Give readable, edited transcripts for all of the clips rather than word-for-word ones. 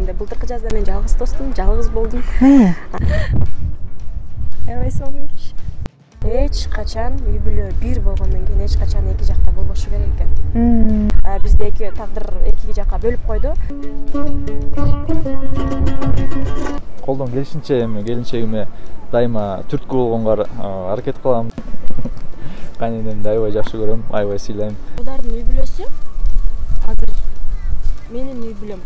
Энди былтыркы жазда мен жалгыз достум, жалгыз болдум. Аябай сонуш. Эч качан үй бүлө бир болгондон кийин эч качан эки жакта болбошу керек экен. Бизде эки тагдыр эки жакка бөлүп койду. Колдон келишинче эми келинчегиме дайыма түрткү болгонго аракет кылам. Кайненемди аябай жакшы көрөм, аябай сыйлайм. Алардын үй бүлөсү азыр менин үй бүлөм.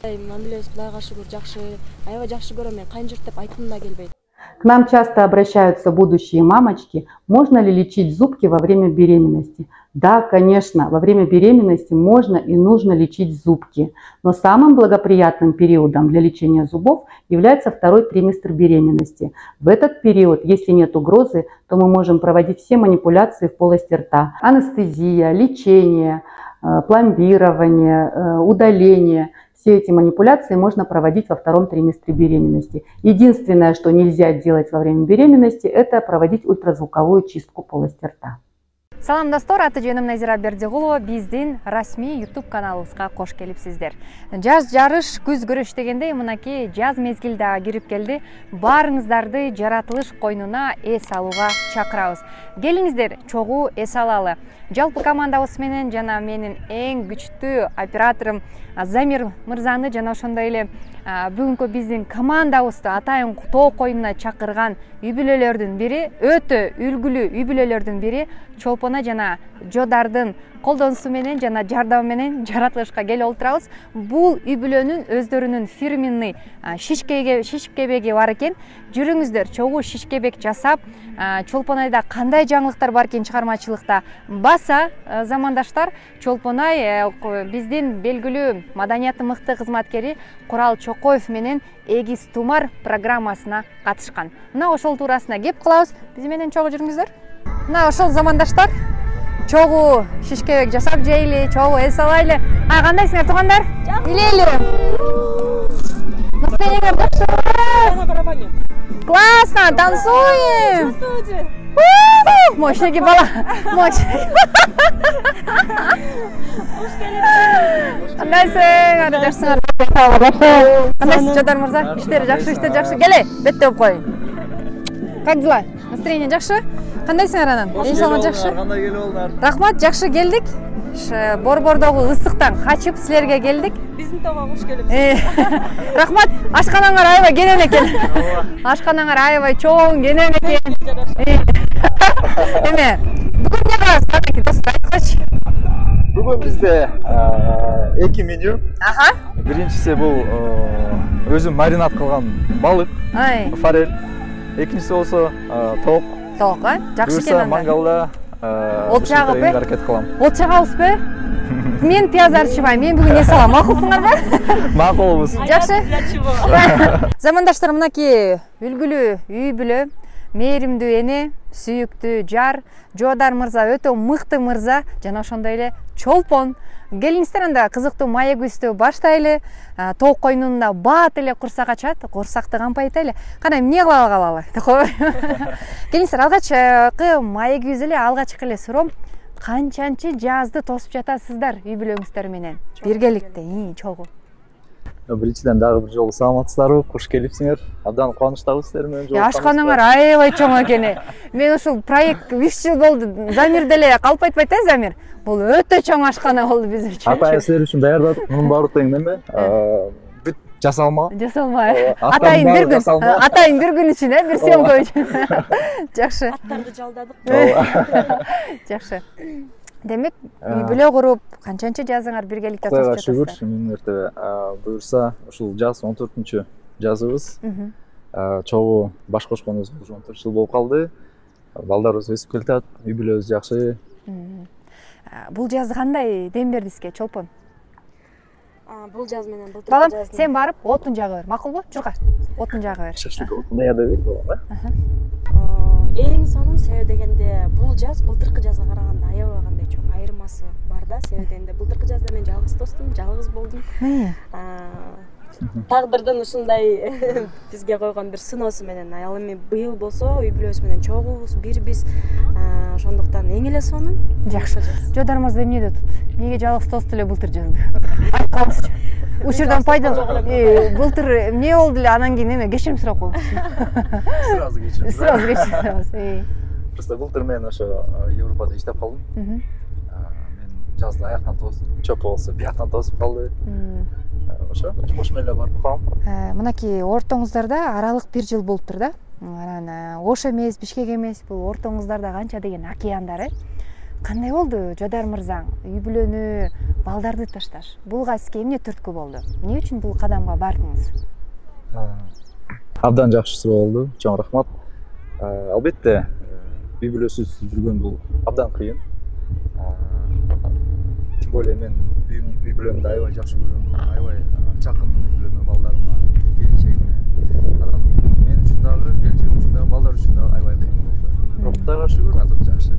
Мамилебиз Кудайга шүгүр жакшы, аябай жакшы көрөм. Мен кайын журт деп айткым да келбейт. К нам часто обращаются будущие мамочки. Можно ли лечить зубки во время беременности? Да, конечно, во время беременности можно и нужно лечить зубки. Но самым благоприятным периодом для лечения зубов является второй триместр беременности. В этот период, если нет угрозы, то мы можем проводить все манипуляции в полости рта. Анестезия, лечение, пломбирование, удаление. Все эти манипуляции можно проводить во втором триместре беременности. Единственное, что нельзя делать во время беременности, это проводить ультразвуковую чистку полости рта. Салам достор, аты жөнүм Назира Бердигулова, биздин расмий YouTube каналыбызга кош келипсиздер. Жаз жарыш, күз көрүш дегендей, мынакей жаз мезгили дагы кирип келди. Баарыңыздарды жаратылыш койнуна эс алууга чакырабыз. Келиңиздер, чогуу эс алалы. Жалпы командабыз менен жана менин эң күчтүү операторум Замир мырзаны жана ошондой эле бүгүнкү биздин командабызды атайын тоо коюнуна чакырган үй бүлөлөрдүн бири, өтө үлгүлүү үй бүлөлөрдүн бири Чолпона жана Жодардын колдонуусу менен жана жардамы менен жаратылышка келип отурабыз. Бул үй бүлөнүн өздөрүнүн фирменный шишкебеги бар экен. Жүрүңүздөр, чогуу шишкебек жасап, Чолпонайда кандай жаңылыктар бар экен чыгармачылыкта баса замандаштар, Чолпонай биздин белгилүү маданияты мыкты кызматкери Курал Чокоев менен Эгиз Тумар программасына катышкан. Мына ошол туурасына кеп кылабыз. Биз менен чогуу жүрүңүздөр. Мына ошол замандаштар чогуу шишкебек жасап жейли, чогуу эс алайлы. Кандайсыңар туугандар? Илели. Настроениеңер жакшы? Классно, танцуем. Мощный бала. Кандайсың? Жакшысыңар? Кандайсың Жодар мырза? Иштери жакшы, иштери жакшы. Келе, беттеп коюн. Как дела? Настроение жакшы? Кандайсыңар анан? Эң саламат жакшы? Кандай келип болдуңар? Рахмат, жакшы келдик. Борбордогу ысыктан качып силерге келдик. Биздин тоого куш келипсиз. Рахмат, ашканаңар аябай кенен экен. Ашканаңар аябай чоң, кенен экен. Эме, бүгүн эмне кылабыз? Кантип достор айткачы. Бүгүн бизде эки меню. Биринчиси бул өзүм маринад кылган балык, форель. Экинчиси болсо тоок. Тоок, жакшы экен анда. Мангалда От чагып, аракет кылам. От чагабызбы? Мен пияз арчыбайм. Мен бүгүн эс алам. Макулсуңарбы? Макулбуз. Жакшы. Замандаштар, мынакей үлгүлүү үй бүлө, мээримдүү эне, сүйүктүү жар, Жодар мырза өтө мыкты мырза, жана ошондой эле Чолпон. Келиңиздер, анда кызыктуу маегибизди баштайлы. Тоок койнунда баат эле курсак ачат, курсакты кампайтайлы. Кана эмне кылалы? Келиңиздер, алгачкы маегибиз эле алгачкы эле суроом. Канчанчы жазды тосуп жатасыздар үй бүлөңүздөр менен? Биргеликте, чогуу. Биринчиден дагы бир жолу саламатсыздарбы, куш келипсиңер. Абдан кубанычтабыз силер менен жолукканыбызга. Ашканыңар аябай чоң экен. Мен ушул проект 3 жыл болду. Замир деле калп айтпайт, Замир? Бул өтө чоң ашкана болду биз үчүн. Атайын силер үчүн даярдадык. Мунун баары тең неме? Бүт жасалма. Жасалма. Атайын бир күн үчүн, бир съемка үчүн. Жакшы. Аттарды жалдадык. Жакшы. Демек, үй бүлө куруп, канчанчы жазыңар биргеликте тосуп жатасыздар? Кудайга шүгүр, мен эртеге буюрса, ушул жаз 14-чү жазыбыз. Чогуу баш кошконубузга уже 14 жыл болуп калды. Балдарыбыз өсүп келатат, үй бүлөбүз жакшы. Бул жаз кандай дем берди сизге, Чолпон? Бул жаз менен былтыркы Балам, жаздын. сен барып отун жагы бер, макулбу? Чурка, отун жагы бер. Шашлык отун даярдап бер, балам, Эң сонун себеби дегенде бул жаз былтыркы жазга караганда аябай кандай чоң айырмасы бар да. Себеби дегенде былтыркы жазда мен жалгыз достум, жалгыз болдум. Тагдырдын ушундай бизге койгон бир сыноосу менен ал эми быйыл болсо үй бүлөбүз менен чогуубуз, бирбиз. Ошондуктан эң эле сонун. Жакшы. Жодар мырза эмне деп атат? Эмнеге жалгыз тосту эле былтыр жазды? Айтканыңызчы. учурдан пайдаланып былтыр эмне болду эле анан кийин эме кечирим сурап коюңуз. Сразу кечирим. Сразу кечирим. Просто былтыр мен ошо Европада иштеп калдым. Мен жазда аяктан чөп болсо бияктан тосуп калды. Ошо жумуш менен барып калдым. Мынакей ортоңуздарда аралык 1 жыл болуптур да. Анан Ош эмес, Бишкек эмес, бул ортоңуздарда канча деген океандар, Кандай болду Жодар мырзаң үй бүлөнү, балдарды ташташ? Булга сизге эмне түрткү болду? Эмне үчүн бул кадамга бардыңыз? Абдан жакшы суроо болду. Чоң рахмат. Албетте, үй бүлөсүз жүргөн бул абдан кыйын. Тем более мен үй бүлөмдү аябай жакшы көрөм. Аябай жакынмын үй бүлөмө, балдарыма, келинчегиме. Анан мен үчүн дагы, келинчегим үчүн дагы, балдар үчүн дагы аябай кыйын болду. Бирок Кудайга шүгүр, азыр жакшы.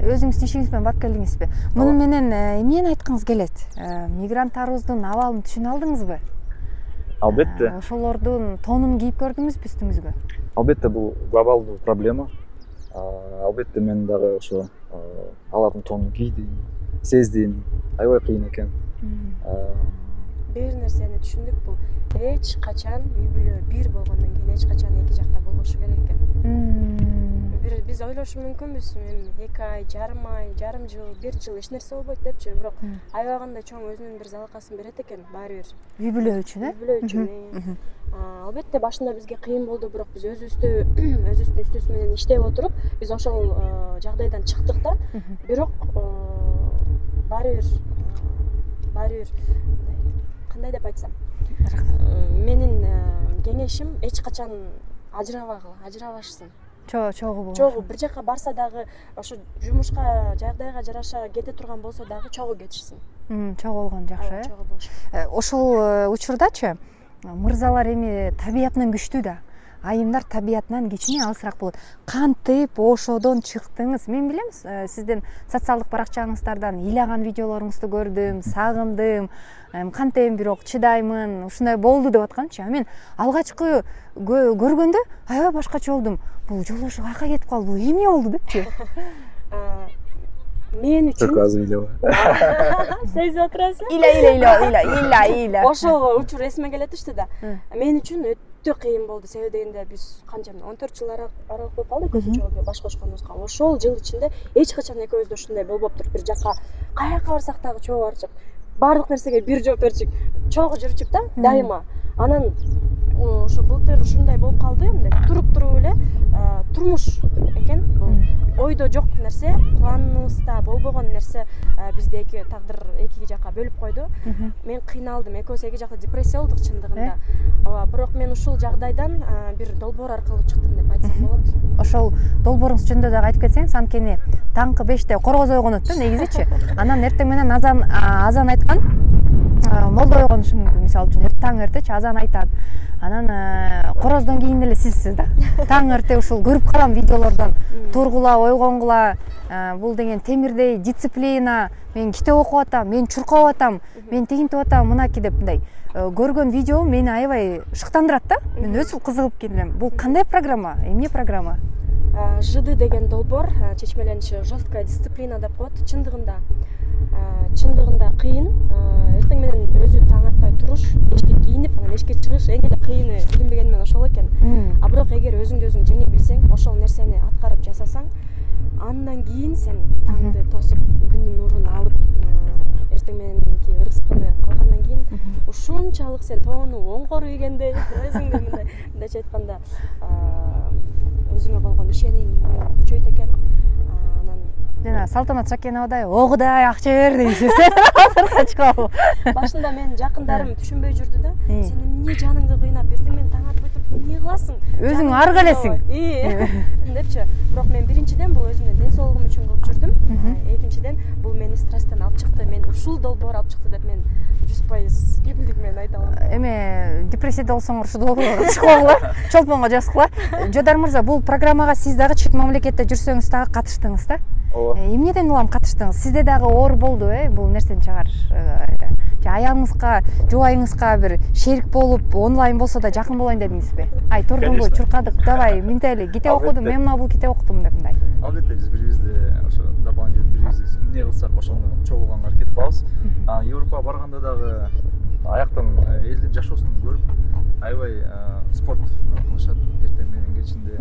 Өзүңүз ишиңиз менен барып келдиңизби? Муну менен эмнени айткыңыз келет? Мигранттарыбыздын абалын түшүнө алдыңызбы? Албетте. Ошолордун тонун кийип көрдүңүзбү үстүңүзгө? Албетте, бул глобалдуу проблема. Албетте мен дагы ошо алардын тонун кийдим, сездим. Аябай кыйын экен. Бир нерсени түшүндүк, бул эч качан үй бүлө бир болгондон кийин эч качан эки жакта болбошу керек экен. Биз ойлошу мүмкүнбүз, 2 ай, жарым жыл, 1 жыл эч нерсе болбойт депчи, бирок аябаганда чоң өзүнүн бир залакасын берет экен, баары бир. Үй бүлө үчүн, Үй бүлө үчүн. Албетте башында бизге кыйын болду, бирок биз өзүбүздүн үстүбүз менен иштеп отуруп, биз ошол жагдайдан чыктык да. Бирок баары бир кандай деп айтсам, менин кеңешим эч качан ажырабашсын. Чогуу бир жака барса дагы, ошо жумушка, жагдайга жараша кете турган болсо дагы чогуу кетишсин. Чогуу болгон жакшы, э? Чогуу болуш. Ошол учурдачы мырзалар эми табиятынан күчтүү да. Айымдар табиятынан кичине алысыраак болот. Кантип ошодон чыктыңыз? Мен билем, сиздин социалдык баракчаңыздардан ыйлаган видеолоруңузду көрдүм, сагындым. Кантем бирок чыдаймын, ушундай болду деп атканчы. Мен алгачкы көргөндө аябай башкача болдум. Бул жолдошу кайка кетип калды, бул эмне болду депчи. Мен үчүн Çok az ile var. сезип отурасың? Ила. Ошол учур эсиме келет ишти да. Мен үчүн өтө кыйын болду. Себеби дегенде биз канча 14 жыл аралык болуп калды көзү чогуу баш кошконубузга. Ошол жыл ичинде эч качан экөөбүздө ушундай болбоптур. Бир жака каяка барсак дагы чогуу барчык. Бардык нерсеге бир жооп берчик. Чогуу жүрчүк да дайыма. Анан ошо былтыр ушундай болуп калды эмне? Туруп эле турмуш экен бул. Ойдо жок нерсе, планыбызда болбогон нерсе бизде тагдыр эки жака бөлүп койду. Мен кыйналдым, экөөбүз эки жакта депрессия болдук чындыгында. Бирок мен ушул жагдайдан бир долбоор аркылуу чыктым деп айтсам болот. Ошол долбооруңуз жөнүндө дагы айтып кетсеңиз, анткени таңкы 5те короз ойгонот да негизичи. Анан эртең менен азан айткан молдо ойгонушу мүмкүн. Мисалы үчүн таң эртечи азан айтат. Анан короздон кийин эле сизсиз да. Таң эрте ушул көрүп калам видеолордон. Тургула, ойгонгула, бул деген темирдей дисциплина, мен китеп окуп атам, мен чуркап атам, мен тигинтип атам, мынаки деп мындай көргөн видео мени аябай шыктандырат да. Мен өзүм кызыгып келем. Бул кандай программа? Эмне программа? ЖД деген долбоор, чечмелениши жесткая дисциплина деп коет. Чындыгында кыйын. Эртең менен өзү таң атпай туруш, эшикке кийинип, анан эшикке чыгыш эң эле кыйыны билинбеген менен ошол экен. Бирок эгер өзүңдү өзүң жеңе билсең, ошол нерсени аткарып жасасаң, андан кийин сен таңды тосуп, күндүн нурун алып, эртең мененки ырыскыны алгандан кийин ушунчалык сен тоону оңгор ийгендей, өзүңдү мындайча айтканда өзүңө болгон ишеним күчөйт экен. Жана Салтанат Шакеновадай огудай акча бер дейсиз. Азыркы чыгабы. Башында менин жакындарым түшүнбөй жүрдү да. Сен эмне жаныңды кыйнап, эртең менен таң атпай туруп эмне кыласың? Өзүң арга элесиң. Депчи. Бирок мен биринчиден бул өзүмдүн ден соолугум үчүн кылып жүрдүм. Экинчиден бул мени стресстен алып чыкты. Мен ушул долбоор алып чыкты деп мен 100% кепилдик менен айта алам. Эми депрессияда болсоңор ушул долбоорду чыгабыла, чолпонго жазгыла. Жодар мырза, бул программага сиз дагы чет мамлекетте жүрсөңүз дагы катыштыңыз да? Эмнеден улам катыштыңыз? Сизде дагы оор болду, бул нерсени чыгарыш. Аялыңызга, жубайыңызга бир шерик болуп, онлайн болсо да жакын болоюн дедиңизби? Ай, турдуңбу, чуркадык, давай, мынтели, китеп окудум, мен мына бул китеп окудум деп мындай. Албетте, биз бирибизди ошо дополнительно бирибиз эмне кылсак ошону чогулганга аракет кылабыз. Европага барганда дагы аяктан элдин жашоосун көрүп аябай спорт кылышат эртең менен кечинде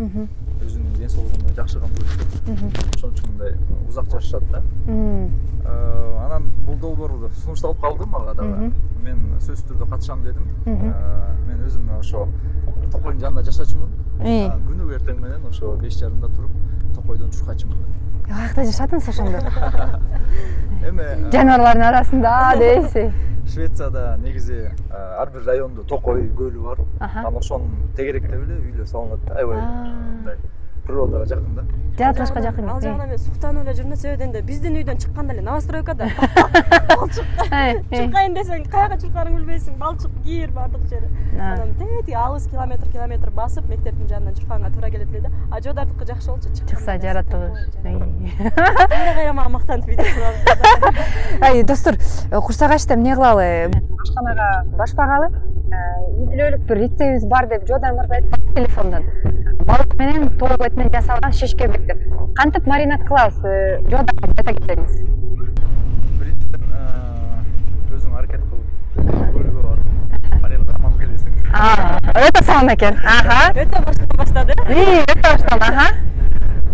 өзүнүн ден соолугуна жакшы камдоо көрүшөт ошон үчүн мындай узак жашашат да анан бул долбоорду сунушталып калды мага дагы мен сөзсүз түрдө катышам дедим мен өзүм ошо токойдун жанында жашачумун күнүгө эртең менен ошо 5:30 туруп токойдон чуркачумун каякта жашадыңыз ошондо эми жаныбарлардын арасында дейсиз Швецияда негизи ар бир райондо токой көлү бар анан ошонун тегеректеп эле үйлөр салынат аябай мындай природага жакын да жаратылышка жакын ал жагынан мен суктанып эле жүрмүн себебинде биздин үйдөн чыкканда эле новостройкада чуркайын десең каяка чуркаарыңды билбейсиң балчык кир баардык жери анан тетиги алыс километр басып мектептин жанынан чуркаганга туура келет эле да а жодардыкы жакшы болчу чыкса жаратылыш кайра мага мактанып видео сурап достор курсагачта эмне кылалы ашканага башпагалы идилөөлүк бир рецептибиз бар деп Жодар мырза айткан телефондон балык менен тоок этинен жасалган шишкебек деп кантип маринад кылабыз Жодар айта кетсеңиз биринчиден өзүң аракет кылып көлүгө барып маринад камап келесиң өтө сонун экен өтө баштан баштады өтө баштан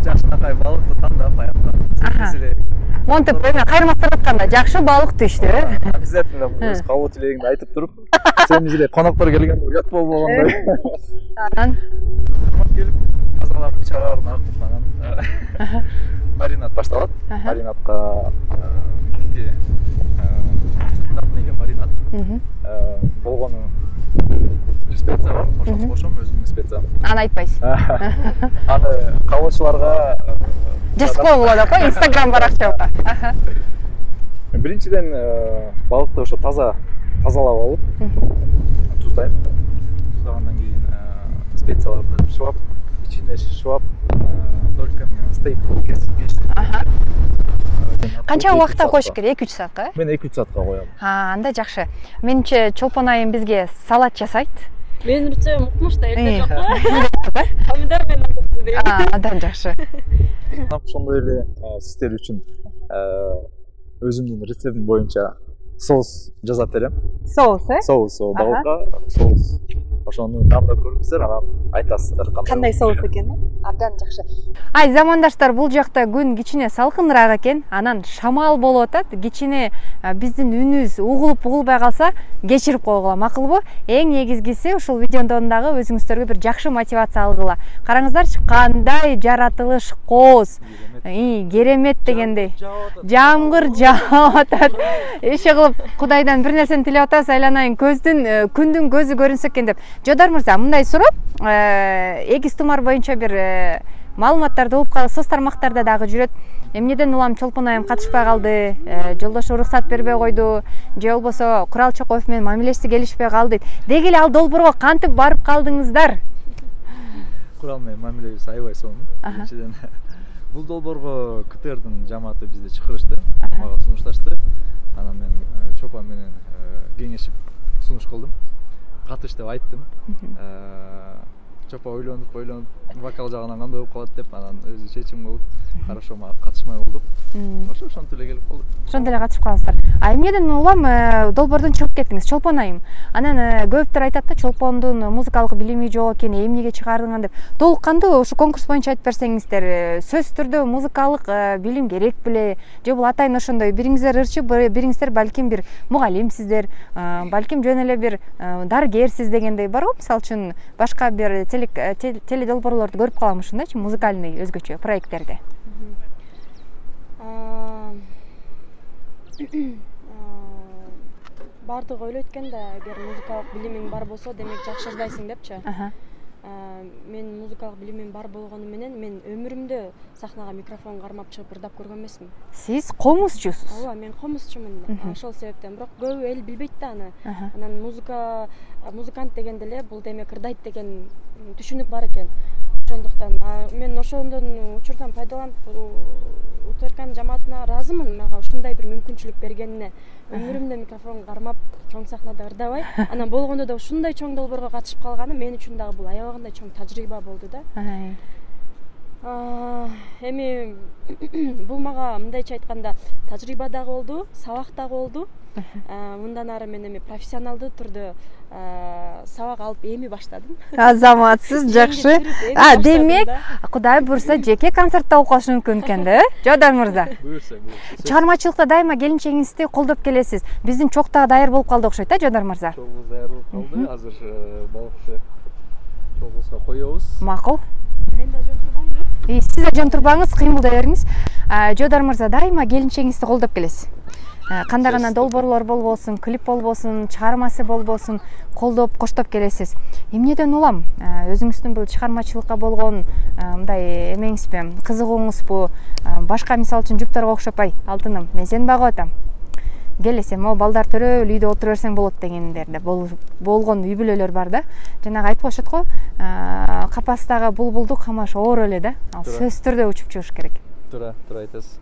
жакшынакай балыкты тандап аякта монтип эме кайрмактап атканда жакшы балык түштү обязательно өз кабыл тилегиңди айтып туруп сен эле коноктор келгенде уят болуп болгондой анан келип тазалап ичараларын артып анан маринад башталат маринадка стандартный маринад болгону специя бар ошону кошом өзүмдүн специям аны айтпайсыз аны кабылчыларга жазсак болот да го инстаграм баракчага биринчиден балыкты ошо тазалап алып туздайм туздагандан кийин специяларды шыбап ичине шыбап только стейк кесип канча убакытта коюш керек 2-3 саатка мен 2-3 саатка коем анда жакшы менимче Чолпон айым бизге салат жасайт менин рецептим укмуш да эрте жок помидор менен андан жакшы ошондой эле сиздер үчүн өзүмдүн рецептим боюнча соус жасап берем соус соус балыкка соус ошону тандап көрүңүздөр анан айтасыздар кандай соус экенин абдан жакшы замандаштар бул жакта күн кичине салкыныраак экен анан шамал болуп атат кичине биздин үнүбүз угулуп калса кечирип койгула макулбу эң негизгиси ушул видеодон дагы өзүңүздөргө бир жакшы мотивация алгыла караңыздарчы кандай жаратылыш кооз керемет дегендей жамгыр жаап атат иши кылып кудайдан бир нерсени тилеп атабыз айланайын күндүн көзү көрүнсө экен деп Жодар мырза мындай суроо эгиз тумар боюнча бир маалыматтарды угуп калып соц тармактарда дагы жүрөт эмнеден улам Чолпон айым катышпай калды жолдошу уруксат бербей койду же болбосо Курал Чокоев менен мамилеси келишпей калды деги эле ал долбоорго кантип барып калдыңыздар Курал менен мамилебиз аябай сонун биринчиден бул долбоорго КТРдын жамааты бизди чакырышты мага сунушташты анан мен Чопан менен кеңешип сунуш кылдым катыш деп айттым Чопа ойлонуп вокал жагынан кандай болуп калат деп анан өзү чечим кылып хорошо мага катышмай болдук ошентип эле келип калдык ошондой эле катышып калдыңыздар эмнеден улам долбоордон чыгып кеттиңиз Чолпон айым анан көптөр айтат да Чолпондун музыкалык билими жок экен эмнеге чыгардың деп толук кандуу ушу конкурс боюнча айтып берсеңиздер сөзсүз түрдө музыкалык билим керек беле же бул атайын ошондой бириңиздер ырчы бириңиздер балким бир мугалимсиздер балким жөн эле бир дарыгерсиз дегендей бар го мисалы үчүн башка бир теле долбоорлорду көрүп калам ушундайчы музыкальный өзгөчө проекттерде баардыгы ойлойт экен да эгер музыкалык билимиң бар болсо демек жакшы ырдайсың депчи мен музыкалык билимим бар болгону менен мен өмүрүмдө сахнага микрофон кармап чыгып ырдап көргөн эмесмин сиз комузчусуз ооба мен комузчумун ошол себептен бирок көп эл билбейт да аны анан музыкант дегенде эле бул демек ырдайт деген түшүнүк бар экен ошондуктан мен ошондон учурдан пайдаланып УТРКнын жамаатына ыраазымын мага ушундай бир мүмкүнчүлүк бергенине өмүрүмдө микрофон кармап чоң сахнада ырдабай анан болгондо да ушундай чоң долбоорго катышып калганым мен үчүн дагы бул аябагандай чоң тажрыйба болду да Эми бул мага мындайча айтканда тажрыйба дагы болду, сабак дагы болду. Мындан ары мен эми профессионалдуу түрдө сабак алып эми баштадым. Азаматсыз, жакшы. Демек, Кудай буйрса жеке концертте болуп калышы мүмкүн экен да, Жодар мырза? Буйрса. Чыгармачылыкта дайыма келинчегиңизди колдоп келесиз. Биздин чоктагы даяр болуп калды окшойт да, Жодар мырза? Чогубуз даяр болуп калды. Азыр балыкты чогубузга коебуз. Макул. Мен да жөн турбаймынбы? Сиз да жөн турбаңыз, кыймылдай бериңиз. Жодар мырза, дайыма келинчегиңизди колдоп келесиз. Кандай гана долбоорлор болбосун, клип болбосун, чыгармасы болбосун, колдоп, коштоп келесиз. Эмнеден улам? Өзүңүздүн бул чыгармачылыкка болгон мындай эмеңизби, кызыгууңузбу? Башка мисалы үчүн жуптарга окшоп, алтыным, мен сени багып атам. Келесем, балдар төрөлүп үйдө отура берсең болот дегендерде болгон үй бүлөлөр бар да. Жанагы айтып коюшат го, капастагы булбулду камаш оор эле да. Ал сөзсүз түрдө учуп чыгыш керек. Туура айтасыз.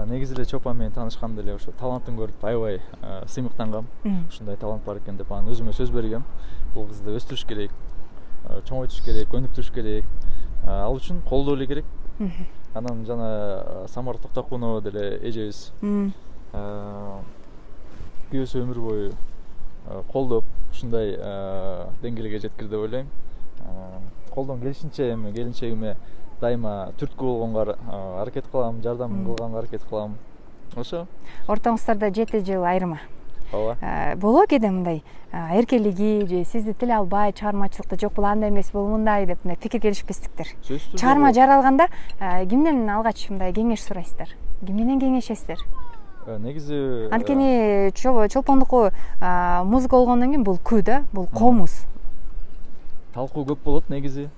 Негизи эле Чопан менен таанышканда эле ошо талантын көрүп аябай сыймыктангам. Ушундай талант бар экен деп анан өзүмө сөз бергем. Бул кызды өстүрүш керек, чоңойтуш керек, өнүктүрүш керек. Ал үчүн колдоо эле керек. Анан жана Самара Токтокунова деле эжебиз күйөөсү өмүр бою колдоп ушундай деңгээлге жеткирди деп ойлойм. Колдон келишинче эми келинчегиме дайыма түрткү болгонго аракет кылам, жардам кылганга аракет кылам. Ошо. Ортоңуздарда 7 жыл айырма. Ооба. Боло кээде мындай эркелиги же сизди тил албай, чыгармачылыкта жок бул андай эмес, бул мындай деп пикир келишпестиктер. Чыгарма жаралганда кимден алгач мындай кеңеш сурайсыздар? Ким менен кеңешесиздер? Негизи анткени чолпондуку музыка болгондон кийин бул күү да, бул комуз. Талкуу көп болот негизи.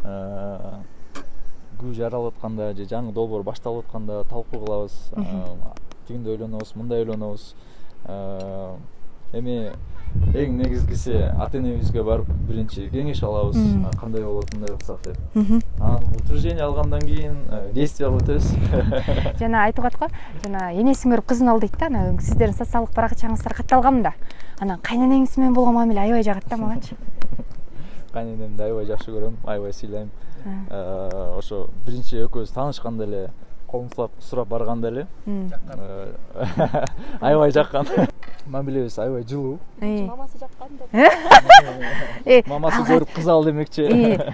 Күү жаралып атканда же жаңы долбоор башталып атканда талкуу кылабыз. Тигинде ойлонобуз, мындай ойлонобуз. Эми эң негизгиси ата энебизге барып биринчи кеңеш алабыз, кандай болот, мындай кылсак деп. Анан утверждение алгандан кийин действияга өтөбүз. Жана айтып атко, жана энесин көрүп кызын ал дейт да, анан сиздердин социалдык баракчаңыздар катталган да. Анан кайненеңиз менен болгон мамиле аябай жагат да магачы. Кайненемди аябай жакшы көрөм, аябай сыйлайм. Ошо биринчи экөөбүз таанышканда эле колун сурап барганда эле аябай жаккан. Мамилебиз аябай жылуу. Мамасы жаккан деп. Мамасы көрүп кыз ал демекчи.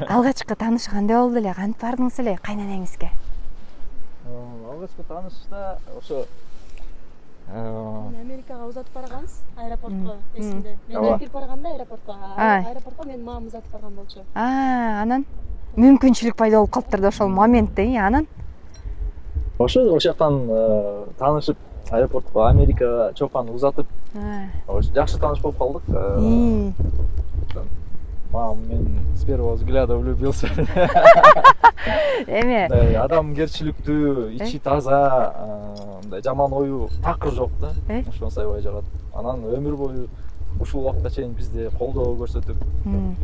Алгачкы тааныш кандай болду эле? Кантип бардыңыз эле кайненеңизге? Алгачкы таанышта ошо Америкага узатып барганбыз, аэропортко, эсимде. Мен кирип барганда аэропортко мен мамам узатып барган болчу. Анан мүмкүнчүлүк пайда болуп калыптыр да ошол моментте, анан ошо жактан таанышып аэропортко Америкага Чопан узатып жакшы тааныш болуп калдык. Мама мен с первого взгляда влюбился. Эме адамгерчиликтүү, ичи таза, мындай жаман ою такыр жок да. Ошонусу аябай жагат. Анан өмүр бою ушул убакка чейин бизде колдоо көрсөтүп,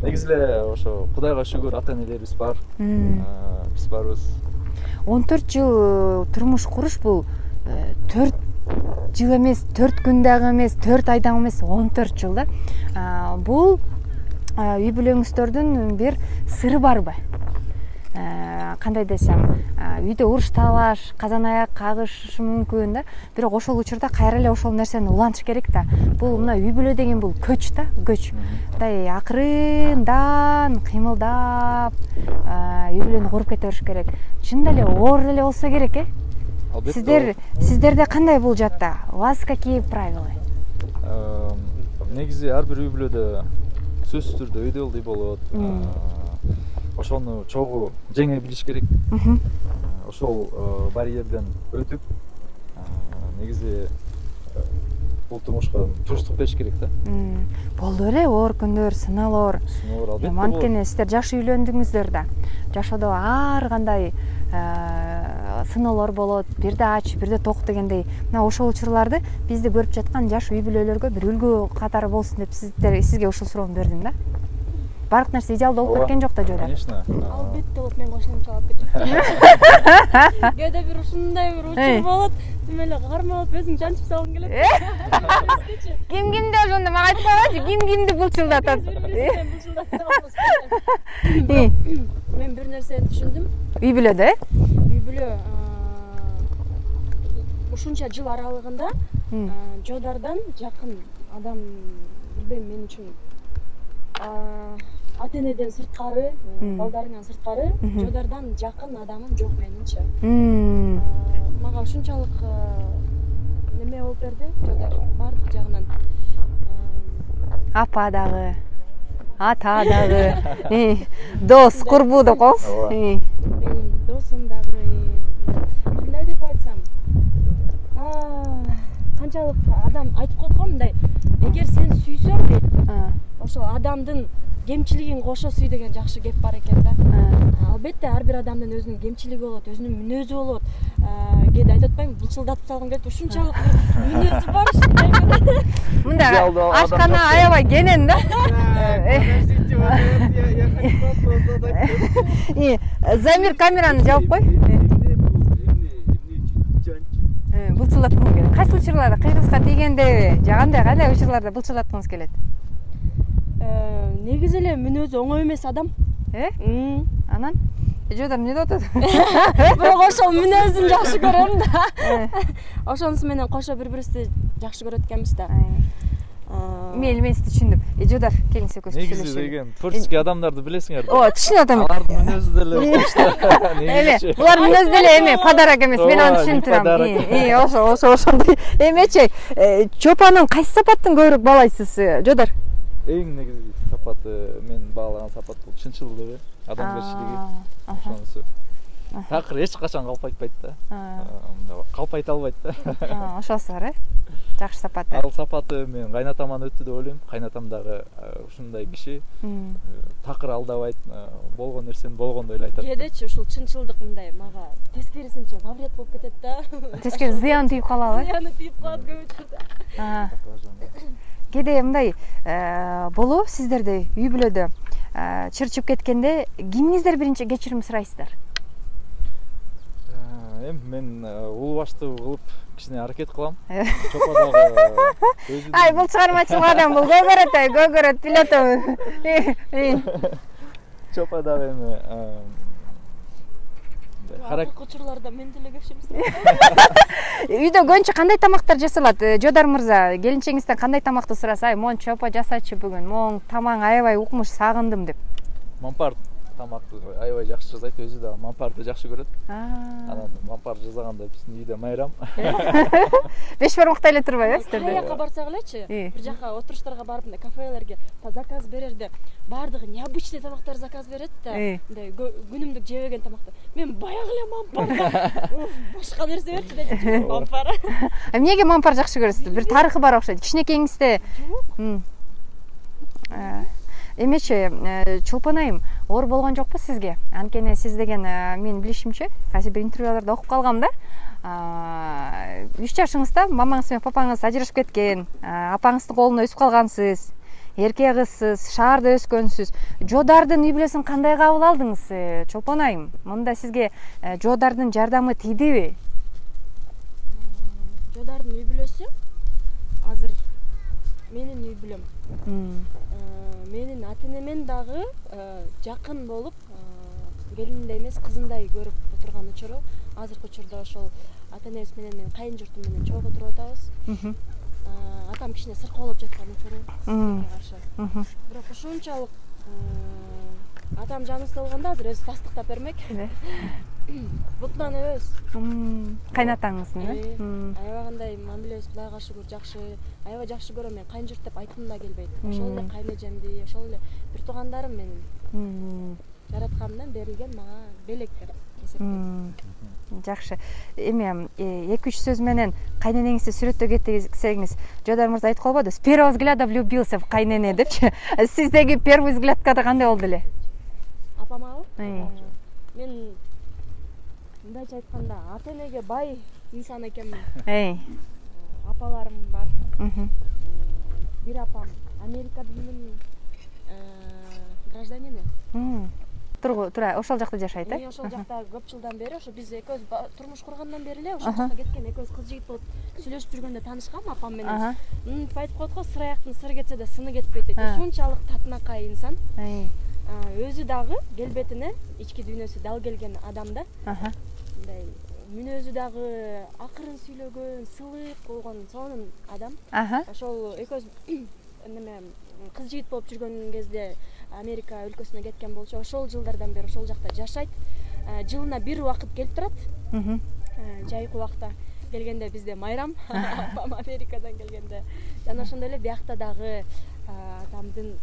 негизи эле ошо Кудайга шүгүр ата энелерибиз бар. Биз барбыз. 14 жыл турмуш куруш бул 4 жыл эмес, 4 күн дагы эмес, 4 ай дагы эмес, 14 жыл да. Бул үй бүлөңүздөрдүн бир сыры барбы? Кандай десем, үйдө уруш талаш, казан аяк кагышы мүмкүн да. Бирок ошол учурда кайра эле ошол нерсени улантыш керек да. Бул мына үй бүлө деген бул көч да, көч. Мындай акырындан кыймылдап үй бүлөнү куруп кете бериш керек. Чындап эле оор эле болсо керек, Сиздерде кандай бул жатта? У вас какие правила? Негизи ар бир үй бүлөдө сөзсүз түрдө өйдөлдөй болот. Ошону чогуу жеңе билиш керек. Ошол барьерден өтүп, негизи бул турмушка туруштук бериш керек да. Болду эле оор күндөр, сыноолор. Анткени сиздер жаш үйлөндүңүздөр да. Жашоодо ар кандай сыноолор болот, бирде ач, бирде ток дегендей. Мына ошол учурларды бизди көрүп жаткан жаш үй бүлөлөргө бир үлгү катары болсун деп сизге ушул суроону бердим да. Бардык нерсе идеалдуу болуп кеткен жок да, Жодар? Конечно. Албетте болот, мен кошумча алып кетем. Кээде бир ушундай бир учур болот, тим эле кармалып өзүң жанчып салгың келет. Ким кимди ошондо мага айтып койгойчу, ким кимди булчулдатат? ушулдатсаңыз. Мен бир нерсени түшүндүм. Үй бүлөдө, Үй бүлө ушунча жыл аралыгында Жодардан жакын адам билбейм мен үчүн ата энеден сырткары, балдарыңан сырткары Жодардан жакын адамым жок менимче. Мага ушунчалык неме болуп берди Жодар баардык жагынан. апа дагы, ата дагы, дос, курбу деп коебуз. Менин досум дагы кандай деп айтсам, канчалык адам айтып коет го мындай, эгер сен сүйсөң дейт, ошол адамдын кемчилигин кошо сүй деген жакшы кеп бар экен да. Албетте ар бир адамдын өзүнүн кемчилиги болот, өзүнүн мүнөзү болот. Кээде айтып атпаймынбы, булчылдатып салгым келет, ушунчалык мүнөзү бар ушундай. Мында ашкана аябай кенен да. Замир камераны жаап кой. Булчылдаткыңыз келет. Кайсы учурларда кыйгызга тийгенде, жагандай кандай учурларда булчылдаткыңыз келет? Негизи эле мүнөзү оңой эмес адам. Анан Жодар эмне деп атат? Бирок ошол мүнөзүн жакшы көрөм да. Ошонусу менен кошо бири-бирибизди жакшы көрөт экенбиз да. Мен сизди түшүндүм. Жодар, келиңиз экөөбүз Негизи сүйлөшөлү. деген творческий адамдарды билесиңер. Түшүнүп атам. Алардын мүнөзү деле. Эме, булар мүнөзү деле эме подарок эмес. Мен аны түшүнүп турам. Ошондой. Эмечи, Чопанын кайсы сапаттын көбүрөөк баалайсыз, Жодар? Эң негизги сапаты мен баалаган сапат бул чынчылдыгы, адамгерчилиги. Ошонусу. Такыр эч качан калпайтпайт да. Калпайта албайт да. Ошосу бар, жакшы сапаты. Ал сапаты мен кайнатаман өттү деп ойлойм. Кайнатам дагы ушундай киши. Такыр алдабайт, болгон нерсени болгондой эле айтат. Кээдечи ушул чынчылдык мындай мага тескерисинче ваврет болуп кетет да. Тескери зыян тийип калабы? Зыяны тийип калат көбүчө. Кээде мындай болуп сиздерде үй бүлөдө чырчып кеткенде кимиңиздер биринчи кечирим сурайсыздар? Мен улуу баштуу кылып кичине аракет кылам. Чопа дагы өзү. Ай, бул чыгармачылык адам, бул көгөрөт, пилотом. Чопа дагы эми Аракет учурларда мен деле кешимиз. Үйдө көбүнчө кандай тамактар жасалат? Жодар мырза, келинчеңизден кандай тамакты сураса, ай, моун Чопа жасачы бүгүн, моун тамаң аябай укмуш, сагындым деп. Мампар тамакты аябай жакшы жасайт, өзү да мампарды жакшы көрөт. Анан мампар жасаганда биздин үйдө майрам. Беш бармактай эле турбайбы сиздерде? Каяка барсак элечи, бир жака отуруштарга барып, мындай кафелерге заказ берерде баардыгы необычный тамактар заказ берет да. Мындай күнүмдүк жебеген тамактар. Мен баягы эле мампар. Башка нерсе берчи деп мампар. Эмнеге мампар жакшы көрөсүз? Бир тарыхы бар окшойт. Кичинекейиңизде. Эмечи, Чолпон айым, оор болгон жокпу сизге? Анткени сиз деген мен билишимче, кайсы бир интервьюларда окуп калгам да. 3 жашыңызда мамаңыз менен папаңыз ажырашып кеткен, апаңыздын колуна өсүп калгансыз, эркек кызсыз, шаарда өскөнсүз. Жодардын үй бүлөсүн кандай кабыл алдыңыз, Чолпон айым? Мында сизге Жодардын жардамы тийдиби? Жодардын үй бүлөсү азыр менин үй бүлөм. Менин ата энемен дагы жакын болуп, келиндей эмес, кызындай көрүп отурган учуру. Азыркы учурда ошол ата энебиз менен мен кайын журтум менен чогуу отуруп атабыз. Атам кичине сыркоолоп жаткан учуру каршы. Бирок ушунчалык атам жаныбызда болгондо азыр өзү тастыктап бермек. Бутунан өбөз. Кайнатаңыздын, аябай кандай мамилебиз Кудайга шүгүр жакшы, аябай жакшы көрөм. Мен кайын журт деп айткым да келбейт. Ошол эле кайын эжемди, ошол эле бир туугандарым менин жараткандан берилген мага белек деп эсептейм. Жакшы. Эми 2-3 сөз менен кайненеңизди сүрөттө кетсеңиз, Жодар мырза айтып калбады, с первого взгляда влюбился в кайнене депчи. Сиздеги первый взглядка кандай болду эле? Апамабы? Мен мындайча айтканда, ата энеге бай инсан экенмин. Апаларым бар. Бир апам Америкадын гражданини. ошол жакта жашайт, э? Ошол жакта көп жылдан бери, ошо биз экөөбүз турмуш кургандан бери эле ошол жакка кеткен, экөөбүз кыз жигит болуп сүйлөшүп жүргөндө таанышкам апам менен. Айтып коет го, сыр аяктын сыры кетсе да сыны кетпейт дейт. Ушунчалык татынакай инсан. Өзү дагы келбетине, ички дүйнөсү дал келген адам да. Мындай мүнөзү дагы акырын сүйлөгөн, сылык болгон сонун адам. Ошол экөөбүз неме кыз жигит болуп жүргөн кезде Америка өлкөсүнө кеткен болчу. Ошол жылдардан бери ошол жакта жашайт. Жылына бир убакыт келип турат. Жайкы убакта келгенде бизде майрам, апам Америкадан келгенде. Жана ошондой эле биякта дагы атамдын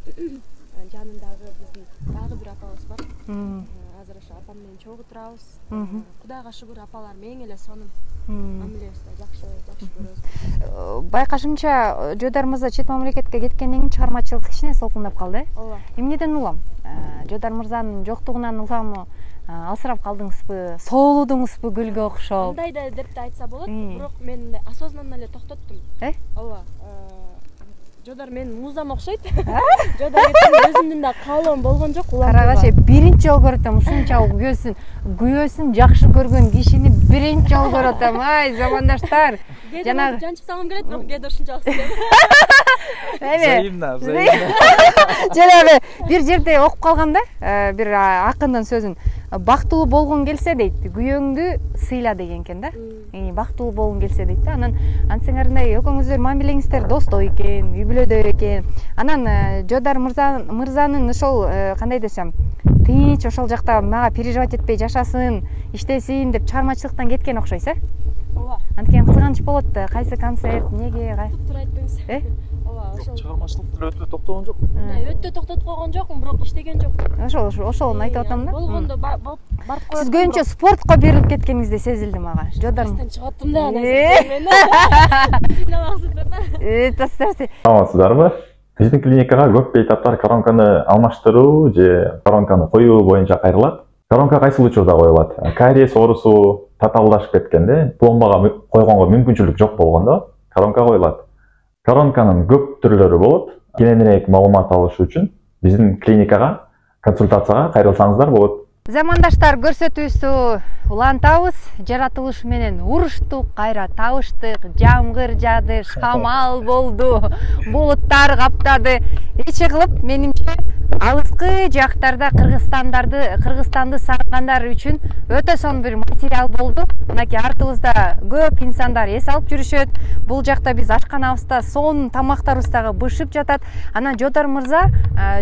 жанындагы биздин дагы бир апабыз бар. Азыр ошо апам менен чогуу турабыз. Кудайга шүгүр, апаларым эң эле сонун. Мамилебиз да жакшы көрөбүз. Байкашымча, Жодар мырза чет мамлекетке кеткенден кийин чыгармачылык кичине солкундап калды, э? Ооба. Эмнеден улам? Жодар мырзанын жоктугунан уламы? Алсырап калдыңызбы? Соолудуңузбу гүлгө окшоп? Андай да деп да айтса болот, бирок мен осознанно эле токтоттум. Ооба. Жодар мен музам окшойт. Жодар өзүмдүн да каалоом болгон жок. Карагачы, биринчи жолу көрөтөм ушунча күйөөсүн жакшы көргөн кишини биринчи жолу көрөтөм. Ай, замандаштар. Жанагы жанчып салгым келет, бирок кээде ушунчалык Взаимно. Жанагы бир жерде окуп калгам да, бир акындын сөзүн. Бактылуу болгон келсе дейт, күйөөңдү сыйла деген экен да. Бактылуу болгон келсе дейт да. Анан ансеңердей экөөңүздөр мамилеңиздер достой экен, үй бүлөдөй экен. Анан Жодар мырзанын ошол кандай десем, тынч ошол жакта мага переживать этпей жашасын, иштесин деп чыгармачылыктан кеткен окшойсуз, э? Ооба. Анткени кызганыч болот да, кайсы концерт, эмнеге, Туура айтпаңыз. Ооба, ошол чыгармачылыкты өтө токтогон жок. Өтө токтотуп койгон жокмун, бирок иштеген жок. Ошолун айтып атам да. Болгондо барып коет. Сиз көбүнчө спортко берилип кеткениңизди сезилди мага. Жодар. Чыгып аттым да, анан. Саламатсыздарбы? Биздин клиникага көп бейтаптар коронканы алмаштыруу же коронканы коюу боюнча кайрылат. Коронка кайсыл учурда коюлат? Кариес оорусу татаалдашып кеткенде, пломбага койгонго мүмкүнчүлүк жок болгондо коронка коюлат. Коронканын көп түрлөрү болот. Кененирээк маалымат алыш үчүн биздин клиникага консультацияга кайрылсаңыздар болот. Замандаштар, көрсөтүүбүздү улантабыз. Жаратылыш менен уруштук, кайра табыштык, жамгыр жаады, шамал болду, булуттар каптады. Эч кылып, менимче, алыскы жактарда Кыргызстанды сагынгандар үчүн өтө сонун бир материал болду. Мынакей артыбызда көп инсандар эс алып жүрүшөт. Бул жакта биз ашканабызда сонун тамактарыбыз дагы бышып жатат. Анан Жодар мырза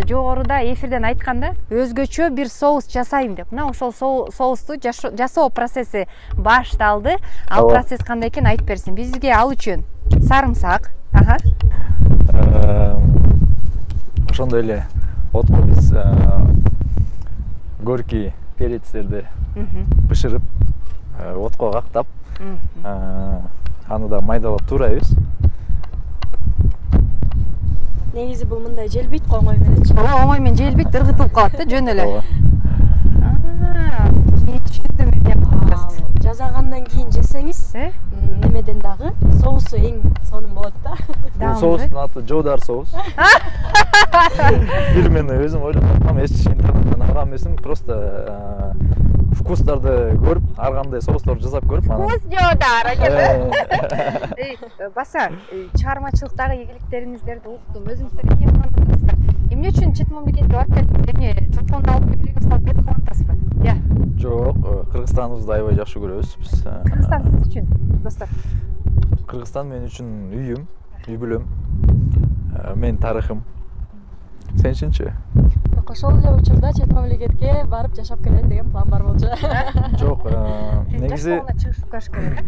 жогоруда эфирден айтканда, өзгөчө бир соус жасайм деп. Мына ошол соусту жасоо процесси башталды. Ал процесс кандай экен айтып берсин. Бизге ал үчүн сарымсак, Ошондой эле отко биз горький перецтерди бышырып, отко кактап, аны да майдалап туурайбыз. Негизи бул мындай желбейт го оңой мененчи. Оңой менен желбейт, ыргытылып калат да, жөн эле. Мен түшүндүм эми. Жазагандан кийин жесеңиз, немеден дагы соусу эң сонун болот да. Бул соустун аты Жодар соус. Бир мен өзүм ойлоп калдым, эч интернеттен алган эмесмин, просто вкустарды көрүп, ар кандай соустарды жасап көрүп, анан Вкус Жодар экен. Баса, чыгармачылыктагы ийгиликтериңиздерди уктум. Өзүңүздөр эмне кылып атасыздар? Эмне үчүн чет мамлекетке барып келдиңиз? Эмне телефонду алып белегиңизди алып кетип калып атасызбы? Жок, Кыргызстаныбызды аябай жакшы көрөбүз биз. Кыргызстан сиз үчүн, достор? Кыргызстан мен үчүн үйүм, үй бүлөм, менин тарыхым. Сен үчүнчү? Бирок ошол эле учурда чет мамлекетке барып жашап келем деген план бар болчу. Жок, негизи чыгыш керек.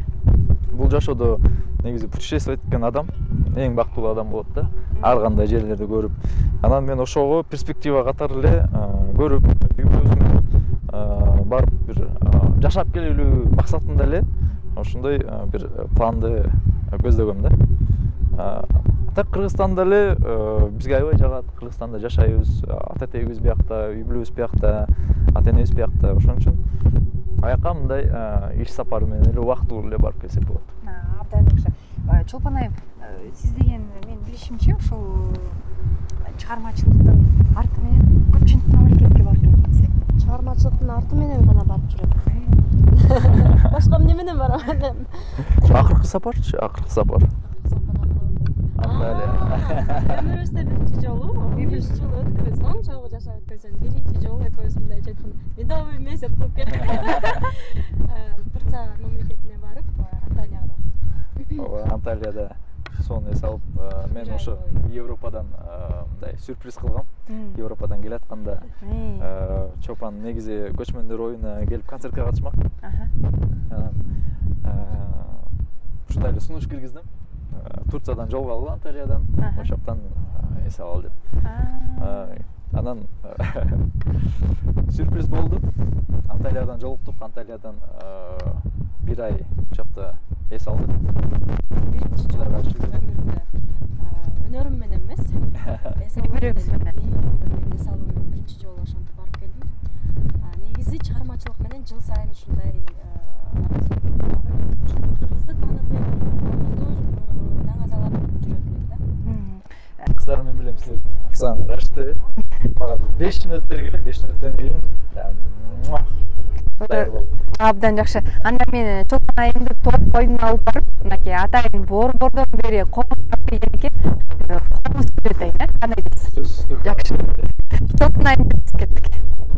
Бул жашоодо негизи путешествовать эткен адам эң бактылуу адам болот да. Ар кандай жерлерди көрүп, анан мен ошого перспектива катары эле көрүп, үй бүлөм барып бир жашап келүү максатында эле ошондой бир планды көздөгөм да. Так Кыргызстанда эле бизге аябай жагат. Кыргызстанда жашайбыз. Ата тегибиз биякта, үй бүлөбүз биякта, ата энебиз биякта. Ошон үчүн аяка мындай иш сапары менен эле убактылуу эле барып келсек болот. Абдан жакшы. Чолпон айым, сиз деген мен билишимче ушул чыгармачылыктын арты менен көпчүлүк мамлекетке барып келдиңиз. Чыгармачылыктын арты менен гана барып жүрөм. Башка эмне менен барам? Акыркы сапарчы, акыркы сапар. Анталия. Өмүрүбүздө биринчи жолу, 5 жыл өткөрөбүз. Ончогу жашап өткөрсөм, биринчи жолу экөөбүз мындай айтканда, медовый месяц кылып келдик. Турция мамлекетине барып, Анталияда. Анталияда соны эс алып, мен ошо Европадан мындай сюрприз кылгам. Европадан келатканда Чопан негизи көчмөндөр оюна келип концертке катышмак. Ушундай эле сунуш киргиздим. Турциядан жолго алып Анталиядан, ошоктон эс алалы деп. Анан сюрприз болду. Анталиядан жолуктук, Анталиядан 1 ай ошокто эс алдык. Биринчи жолу өмүрүмдө өнөрүм менен эмес, эс алуу менен биринчи жолу ошентип барып келдим. Негизи чыгармачылык менен жыл сайын ушундай кыргызды таанытып, даңазалап жүрөт элек да. Кыздар мен билем сиз Оксана Рашты. Мага 5 мүнөт бергиле, 5 мүнөттөн кийин абдан жакшы. Анда мен Чолпон айымды топ койдуна алып барып, мынакей атайын борбордон бери комуз дегенке комуз сүрөтөйүн, кандай дейсиз? Жакшы. Чолпон айымды кеттик.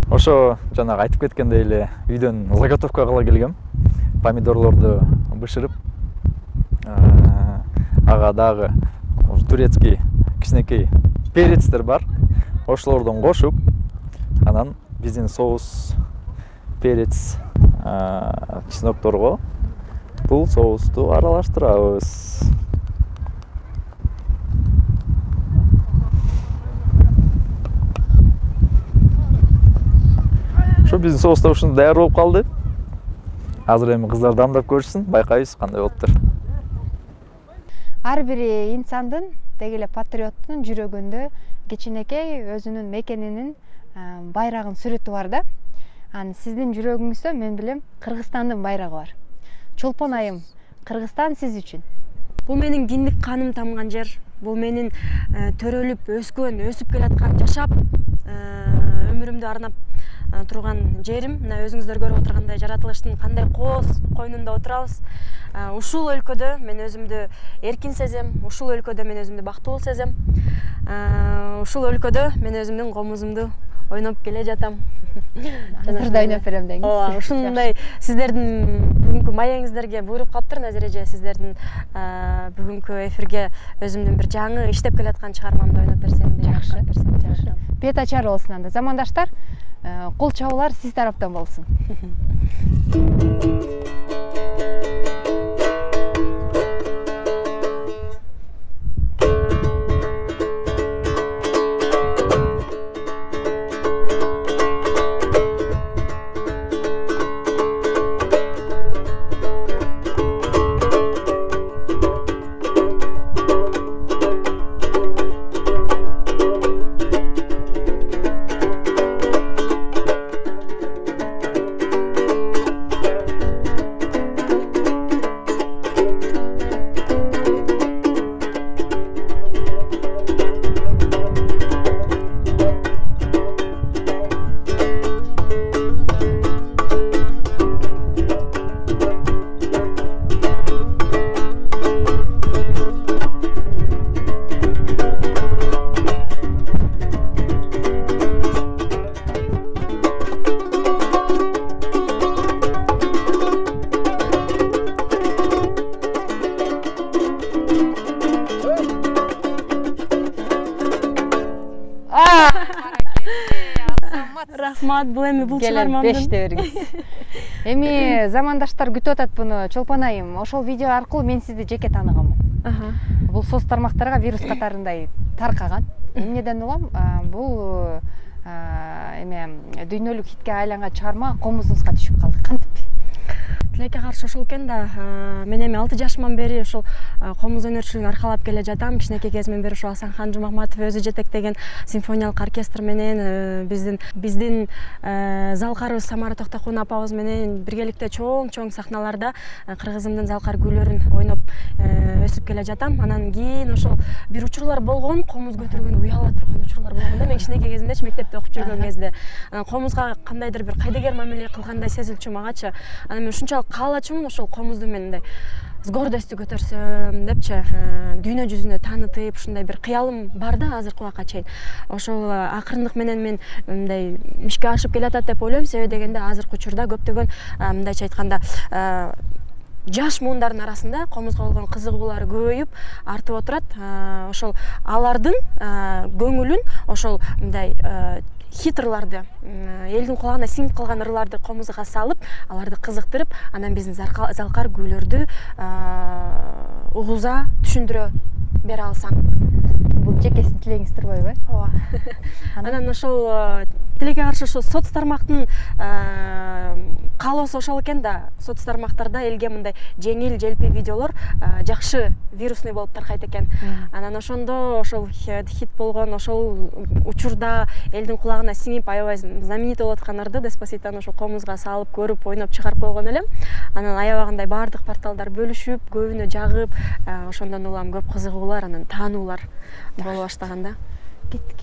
Ошо жанагы айтып кеткендей эле үйдөн заготовка кыла келгем. Помидорлорду бышырып, ага дагы турецкий кичинекей перецтер бар. Ошолордон кошуп, анан биздин соус, перец, чеснокторго бул соусту аралаштырабыз. Ошо биздин соус да ушундай даяр болуп калды. Азыр эми кыздар дамдап көрүшсүн, байкайбыз кандай болуптур. Ар бир инсандын, деги эле патриоттун жүрөгүндө кичинекей өзүнүн мекенинин байрагын сүрөтү бар да. Анан сиздин жүрөгүңүздө мен билем Кыргызстандын байрагы бар. Чолпон айым, Кыргызстан сиз үчүн? Бул менин киндик каным тамган жер. Бул менин төрөлүп, өскөн, өсүп келаткан, жашап өмүрүмдү арнап турган жерим. Мына өзүңүздөр көрүп отургандай жаратылыштын кандай кооз койнунда отурабыз. Ушул өлкөдө мен өзүмдү эркин сезем, ушул өлкөдө мен өзүмдү бактылуу сезем. Ушул өлкөдө мен өзүмдүн комузумду ойноп келе жатам. Азыр да ойноп берем деңиз. Ооба, ушундай сиздердин бүгүнкү маегиңиздерге буйруп калыптыр Назира эже. Сиздердин бүгүнкү эфирге өзүмдүн бир жаңы иштеп келаткан чыгармамды ойноп берсем, жакшы. Бет ачар болсун анда. Замандаштар, кол чабуулар сиз тараптан болсун. Рахмат, бул эми бул чыгармамдын 5-те бериңиз. Эми замандаштар күтүп атат буну. Чолпон айым, ошол видео аркылуу мен сизди жеке тааныгам. Бул соц тармактарга вирус катарындай таркаган. Эмнеден улам? Бул эме дүйнөлүк хитке айланган чыгарма комузубузга түшүп калды. Кантип? Тилекке каршы ошол экен да, мен эми 6 жашыман бери ошол комуз өнөрчүлүгүн аркалап келе жатам. Кичинекей кезимден бери ошол Асанхан Жумахматов өзү жетектеген симфониялык оркестр менен биздин залкарыбыз Самара Токтокун апабыз менен биргеликте чоң сахналарда кыргызымдын залкар күйлөрүн ойноп өсүп келе жатам. Анан кийин ошол бир учурлар болгон, комуз көтөргөндө уяла турган учурлар болгон да. Мен кичинекей кезимде мектепте окуп жүргөн кезде комузга кандайдыр бир кайдыгер мамиле кылгандай сезилчү магачы. Анан мен ушунчалык каалачумун ошол комузду мен мындай с гордостью көтөрсөм депчи, дүйнө жүзүнө таанытып, ушундай бир кыялым бар да азыркы убакка чейин. Ошол акырындык менен мен мындай ишке ашып келатат деп ойлойм. Себеби дегенде азыркы учурда көптөгөн мындайча айтканда жаш муундардын арасында комузга болгон кызыгуулары көбөйүп артып отурат. Ошол алардын көңүлүн ошол мындай хитрларды, элдин кулагына сиңип калган ырларды комузга салып, аларды кызыктырып, анан биздин залкар күйлөрдү угуза түшүндүрө бере алсам. Бул жекесин тилегиңиз турбайбы? Ооба. Анан ошол тилекке каршы ошол соц тармактын каалоосу ошол экен да. Соц тармактарда элге мындай жеңил, желпи видеолор жакшы вирусный болуп таркайт экен. Анан ошондо ошол хит болгон ошол учурда элдин кулагына сиңип аябай знаменит болуп аткан ырды Деспаситону ошол комузга салып, көрүп, ойноп чыгарып койгон элем. Анан аябагандай баардык порталдар бөлүшүп, көбүнө жагып, ошондон улам көп кызыгуулар, анан таануулар боло баштаган да. Кеттик.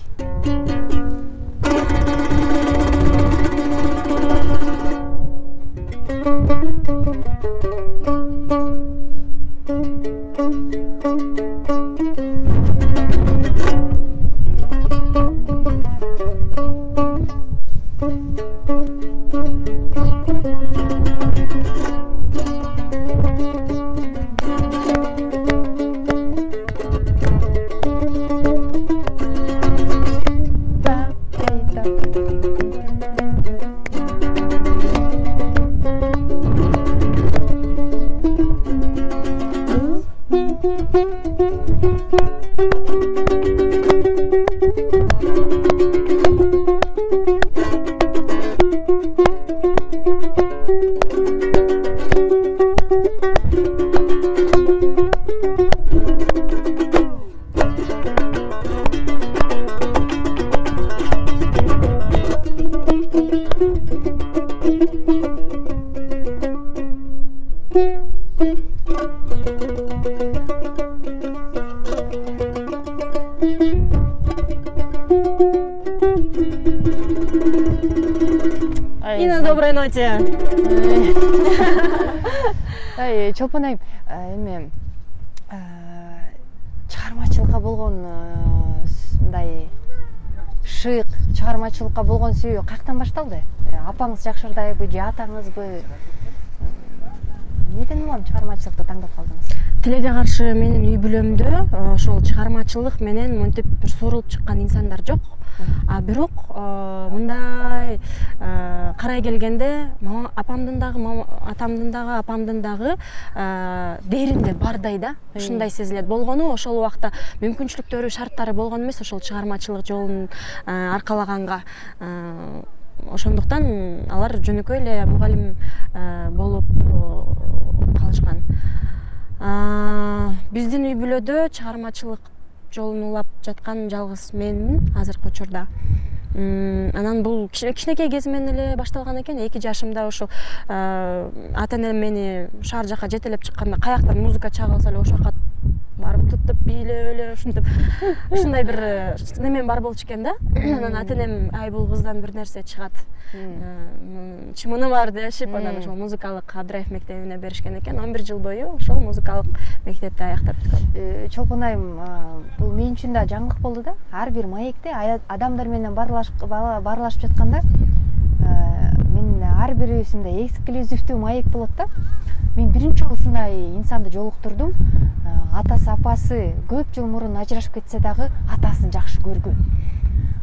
И на доброй ноте. Чолпон айым, эми чыгармачылыкка болгон мындай шык, чыгармачылыкка болгон сүйүү каяктан башталды? Апаңыз жакшырдайбы же атаңызбы? Неден улам чыгармачылыкты таңдап калдыңыз? Тилекке каршы менин үй бүлөмдө ошол чыгармачылык менен мынтип бир сурулуп чыккан инсандар жок. Бирок мындай карай келгенде апамдын дагы, атамдын дагы, апамдын дагы дээринде бардай да, ушундай сезилет. Болгону ошол убакта мүмкүнчүлүктөрү, шарттары болгон эмес ошол чыгармачылык жолун аркалаганга. Ошондуктан алар жөнөкөй эле мугалим болуп калышкан. Биздин үй бүлөдө чыгармачылык жолун улап жаткан жалгыз менмин азыркы учурда. Анан бул кичинекей кезимден эле башталган экен. 2 жашымда ошол ата-энем мени шаар жака жетелеп чыкканда каяктан музыка чыга калса эле ошол жака барып туттуп бийлеп эле ушинтип ушундай бир немем бар болчу экен да. Анан ата-энем ай бул кыздан бир нерсе чыгат, чымыны бар дешип, анан ошол музыкалык Абдраев мектебине беришкен экен. 11 жыл бою ошол музыкалык мектепти аяктап бүткөм. Чолпон айым, бул мен үчүн да жаңылык болду да. Ар бир маекте адамдар менен барлашып жатканда мен ар бирисинде эксклюзивдүү маек болот да. Мен биринчи жолу ушундай инсанды жолуктурдум. Атасы, апасы көп жыл мурун ажырашып кетсе дагы атасын жакшы көргөн,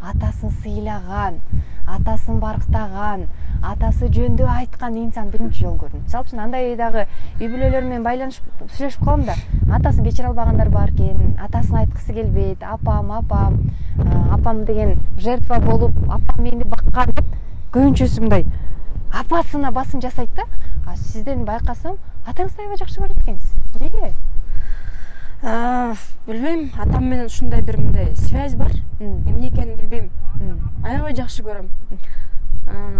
атасын сыйлаган, атасын барктаган, атасы жөндө айткан инсан биринчи жолу көрдүм. Мисалы үчүн андай дагы үй бүлөлөр менен байланышып сүйлөшүп калам да. Атасын кечире албагандар бар экен, атасын айткысы келбейт. Апам деген жертва болуп, апам мени баккан деп көбүнчөсү мындай апасына басым жасайт да. Сизден байкасам, атаңызды аябай жакшы көрөт экенсиз. Эмнеге? Билбейм, атам менен ушундай бир мындай связь бар. Эмне экенин билбейм. Аябай жакшы көрөм.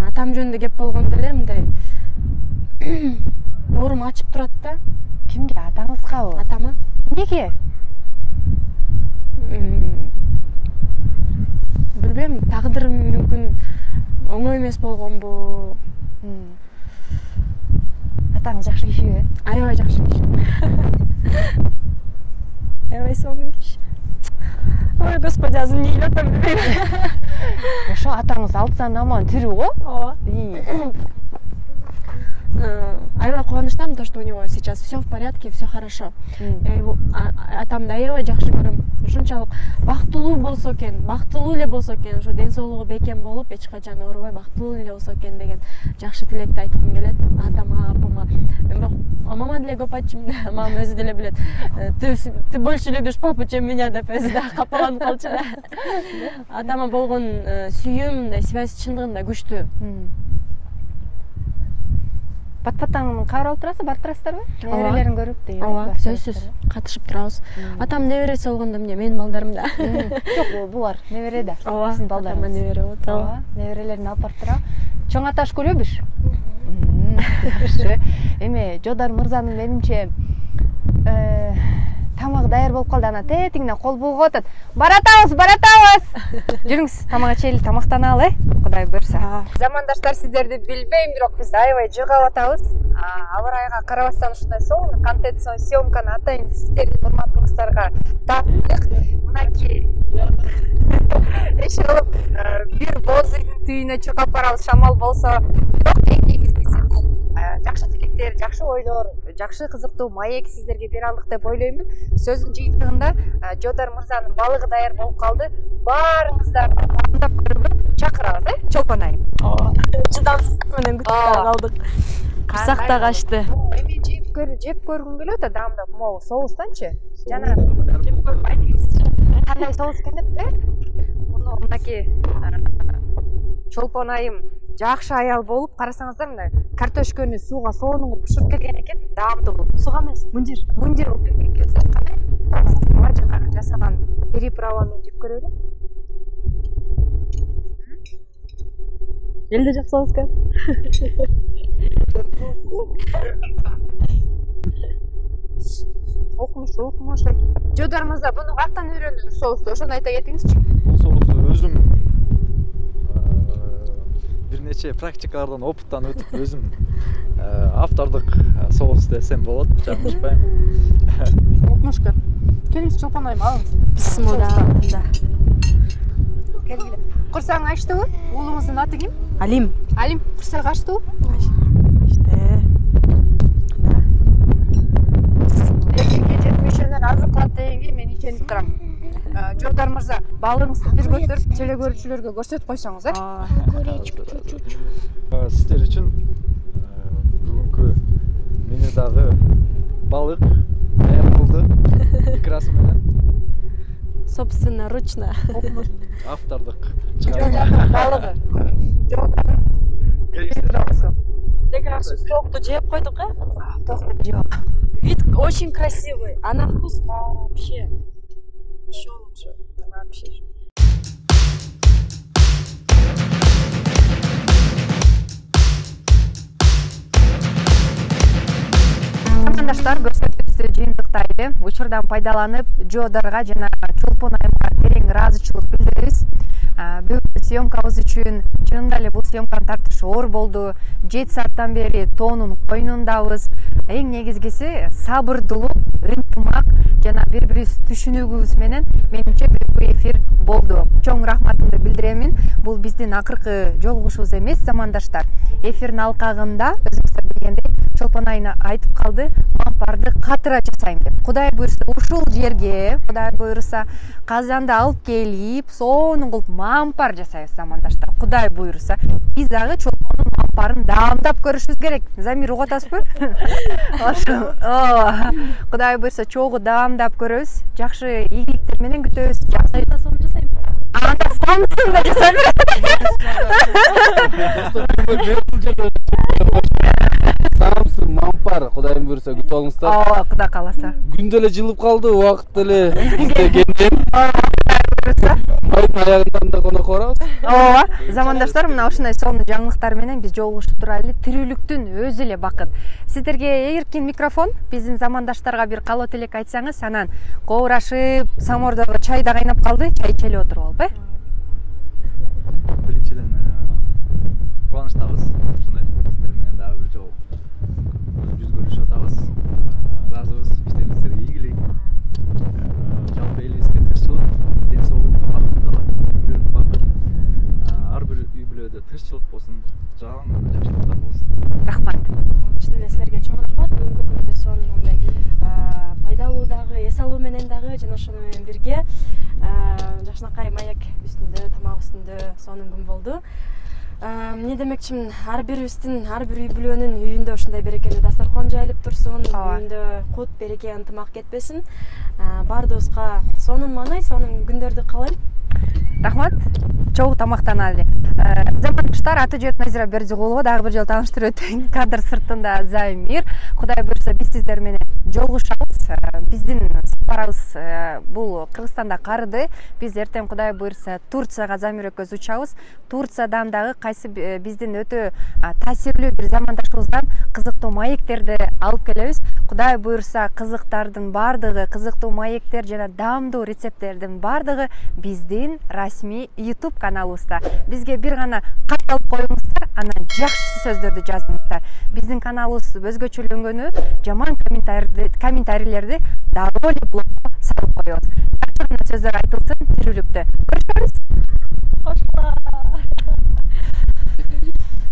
Атам жөнүндө кеп болгондо эле мындай оорум ачып турат да. Кимге? Атаңызгабы? Атама. Эмнеге? Билбейм, тагдырым мүмкүн оңой эмес болгонбу. Атаңыз жакшы кишиби? Аябай жакшы киши. Аябай сонун киши. Ой, господи, азыр эмне деп атам билбейм. Ошо атаңыз алтысан аман тирүү го? Ооба. Аябай кубанычтамын, то, что у него сейчас все в порядке, все хорошо. Я его атамды аябай жакшы көрөм. Ушунчалык бактылуу болсо экен, бактылуу эле болсо экен, ошо ден соолугу бекем болуп, эч качан оорубай бактылуу эле болсо экен деген жакшы тилекти айткым келет атама, апама. Бирок мама деле көп айтчумун, мама өзү деле билет. Ты больше любишь папу, чем меня деп өзү да капаланып калчу да. Атама болгон сүйүүм, мындай связь чындыгында күчтүү. Пат-паттан кабар алып турасыз, барып турасыздарбы? Неберелерин көрүп деген. Ооба, сөзсүз катышып турабыз. Атам небереси болгондо эмне, менин балдарым да. Жок, булар небере да. Ооба, сиздин балдарыңыз. Атама небере болот. Ооба, неберелерин алып барып турабы? Чоң аташ күлөбүш? Жакшы. Эми Жодар мырзанын менимче тамагы даяр болуп калды, ана тетиңнен кол булуп атат. Баратабыз. Жүрүңүз, тамак ичели, тамактаналы, Кудай буйрса. Замандаштар, сиздерди билбейм, бирок биз аябай жыгап атабыз. Аба ырайга карабастан ушундай сонун контент съемканы атайын сиздердин урматыңыздарга таптык. Мынакей эч кылып бир боз үйдүн түйүнө чуркап барабыз, шамал болсо. Бирок эң негизгиси бул жакшы тилектер, жакшы ойлор, жакшы кызыктуу маек сиздерге бере алдык деп ойлоймун. Сөздүн жыйынтыгында Жодар мырзанын балыгы даяр болуп калды. Баарыңыздарды андап көрүүгө чакырабыз, Чолпон айым. Чыдамсыздык менен күтүп калдык. Кырсак да качты. Эми жеп көргүм келип атат, даамдап могу соустанчы. Жана жеп көрбөйсүз. Кандай соус экен деп, муну мынакей Чолпон айым жакшы аял болуп, карасаңыздар мына картошканы сууга сонун бышырып келген экен, даамдуу болуп. Сууга эмес, мундир болуп келген экен. Кандай жасаган переправамен жеп көрөлү. Элде жаксабыз экен. Окумуш. Жодар мырза, буну каяктан үйрөндүңүз соусту? Ошону айта кетиңизчи. Бул соусту өзүм бир нече практикалардан, опыттан өтүп өзүм автордук соус десем болот, жаңылышпайм. Окумуш көп. Келиңиз, Чолпон айым, алыңыз. Бисмилла. Келгиле. Курсаң ачтыбы? Уулуңуздун аты ким? Алим. Алим, курсак ачтыбы? Эркекке жетмешенен азыклап дегенге мен ишенип турам. Жодар мырза, балыгыңызды бир көтөрүп теле көрүүчүлөргө көрсөтүп койсоңуз, Сиздер үчүн бүгүнкү менюдагы балык даяр болду. Икрасы менен. Собственно, ручно. Автордук Жодардын балыгы. Прекрасно. Токту жеп койдук, Токту жеп. Вид очень красивый, а на вкус вообще еще лучше. Вообще. Замандаштар, көрсөтүүбүздү жыйынтыктайлы. Учурдан пайдаланып, Жодарга жана Чолпон айымга терең ыраазычылык билдиребиз. Бүгүнкү съемкабыз үчүн чынында эле бул съемканы тартыш оор болду. 7 сааттан бери тоонун койнундабыз. Эң негизгиси сабырдуулук, ынтымак жана бири-бирибиз түшүнүүбүз менен менимче бүгүнкү эфир болду. Чоң рахматымды билдиремин. Бул биздин акыркы жолугушуубуз эмес, замандаштар. Эфирдин алкагында өзүңүздөр билгендей Чолпон айына айтып калды, мампарды катыра жасайм деп. Кудай буйрса ушул жерге, Кудай буйрса казанды алып келип, сонун кылып мампар жасайбыз, замандаштар. Кудай буйрса биз дагы Чолпондун мампарын даамдап көрүшүбүз керек. Замир, угуп атасызбы? Кудай буйрса чогуу даамдап көрөбүз. Жакшы ийгиликтер менен күтөбүз. Жасайм, жасайм. Анда самсын да жасай берет. буюрса күтүп алыңыздар. ооба, Кудай кааласа. Күн деле жылып калды, убакыт деле бизде кенен. Айдын аягында конок барабыз. Ооба, замандаштар, мына ушундай сонун жаңылыктар менен биз жолугушуп турайлы. Тирүүлүктүн өзү эле бакыт. Сиздерге эркин микрофон, биздин замандаштарга бир калоо тилек айтсаңыз, анан коорашып, самордогу чай да кайнап калды, чай ичели отуруп алып, Биринчиден кубанычтабыз. Ушундай сиздер менен дагы бир жолу жүз көрүшүп атабыз. Ыраазыбыз, иштериңиздерге ийгилик. Жалпы элибизге тынччылык, ден соолук, бакыт, үй-бүлөлүк бакыт. Ар бир үй-бүлөдө тынччылык болсун, жалган жакшылыктар болсун. Рахмат. Чын эле силерге чоң рахмат. Бүгүнкү күндө сонун мындай пайдалуу дагы, эс алуу менен дагы жана ошону менен бирге жакшынакай маек үстүндө, тамак үстүндө сонун күн болду. Эмне демекчимин, ар бирибиздин, ар бир үй-бүлөнүн үйүндө ушундай берекелүү дасторкон жайылып турсун, үйүндө кут, береке, ынтымак кетпесин. Бардыгыбызга сонун маанай, сонун күндөрдү каалайм. Рахмат. Чогуу тамактаналы. Замандаштар, аты жөнүм Назира Бердигулова, дагы бир жолу тааныштырып өтөйүн. Кадр сыртында Замир. Кудай буйрса, биз сиздер менен жолугушабыз. Биздин сапарыбыз бул Кыргызстанда карыды. Биз эртең Кудай буйрса Турцияга Замир экөөбүз учабыз. Турциядан дагы кайсы биздин өтө таасирлүү бир замандаштарыбыздан кызыктуу маектерди алып келебиз. Кудай буйрса, кызыктардын бардыгы, кызыктуу маектер жана даамдуу рецепттердин бардыгы биздин расмий YouTube каналыбызда. Бизге бир гана кат алып коюңуздар, анан жакшы сөздөрдү жазыңыздар. Биздин каналыбыз өзгөчөлөнгөнү, жаман комментарийлерди дагы эле блокко салып коебуз. Жакшы сөздөр айтылсын, тирүүлүктө. Көрүшөбүз.